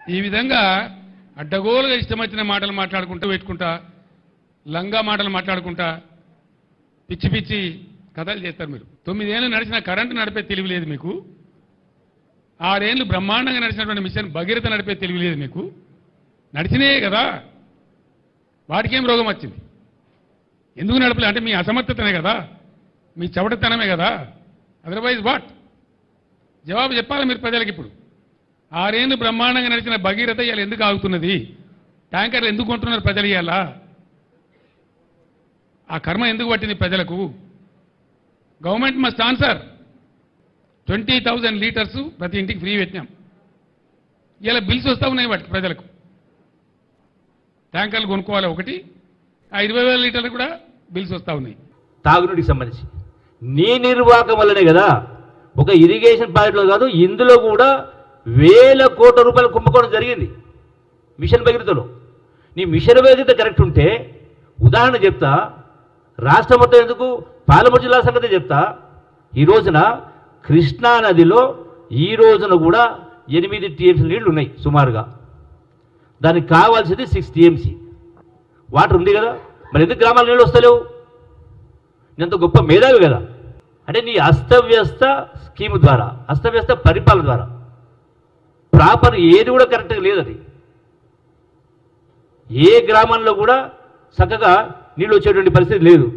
ఈ విధంగా అడ్డగోలుగా ఇష్టం వచ్చిన మాటలు మాట్లాడుకుంటూ పెట్టుకుంటా లంగా మాటలు మాట్లాడుకుంటా పిచ్చి పిచ్చి కథలు చేస్తారు మీరు. 9 ఏళ్ళు నడిచిన కరెంటు నడిపే తెలివి లేదు మీకు. 6 ఏళ్ళు బ్రహ్మాండంగా నడిచినటువంటి మిషన్ భగీరథ నడిపే తెలివి లేదు మీకు. నడిచినాయే కదా, వాటికేం రోగం వచ్చింది? ఎందుకు నడపలే అంటే మీ అసమర్థతనే కదా, మీ చవటతనమే కదా. Otherwise what? జవాబు చెప్పాలి మీరు ప్రజలకు. ఇప్పుడు 6 ఏళ్ళు బ్రహ్మాండంగా నడిచిన భగీరథ ఇవాళ ఎందుకు ఆగుతున్నది? ట్యాంకర్లు ఎందుకు కొంటున్నారు ప్రజలు? ఇవాళ ఆ కర్మ ఎందుకు పట్టింది ప్రజలకు? Government must answer. 20,000 లీటర్స్ ప్రతి ఇంటికి ఫ్రీ పెట్టినాం. ఇలా బిల్స్ వస్తూ ఉన్నాయి వాటికి ప్రజలకు. ట్యాంకర్లు కొనుక్కోవాలి ఒకటి, ఆ 20,000 లీటర్లు కూడా బిల్స్ వస్తూ ఉన్నాయి. తాగునీటికి సంబంధించి నీ నిర్వాహకం వల్లనే కదా, ఒక ఇరిగేషన్ ప్రాజెక్టులో కాదు ఇందులో కూడా వేల కోట్ల రూపాయలు కుంభకోణం జరిగింది మిషన్ భగీరథలో. నీ మిషన్ భగీరథ కరెక్ట్ ఉంటే ఉదాహరణ చెప్తా, రాష్ట్రం మొత్తం ఎందుకు పాలమూరు జిల్లా సంగతి చెప్తా. ఈ రోజున కృష్ణా నదిలో ఈ రోజున కూడా 8 టీఎంసీ నీళ్లు ఉన్నాయి సుమారుగా. దానికి కావాల్సింది 6 టీఎంసీ వాటర్ ఉంది కదా, మరి ఎందుకు గ్రామాల నీళ్ళు వస్తలేవు? నేనంత గొప్ప మేధావి కదా. అంటే నీ అస్తవ్యస్త స్కీమ్ ద్వారా, అస్తవ్యస్త పరిపాలన ద్వారా ప్రాపర్ ఏది కూడా కరెక్ట్గా లేదు. అది ఏ గ్రామంలో కూడా చక్కగా నీళ్ళు వచ్చేటువంటి పరిస్థితి లేదు.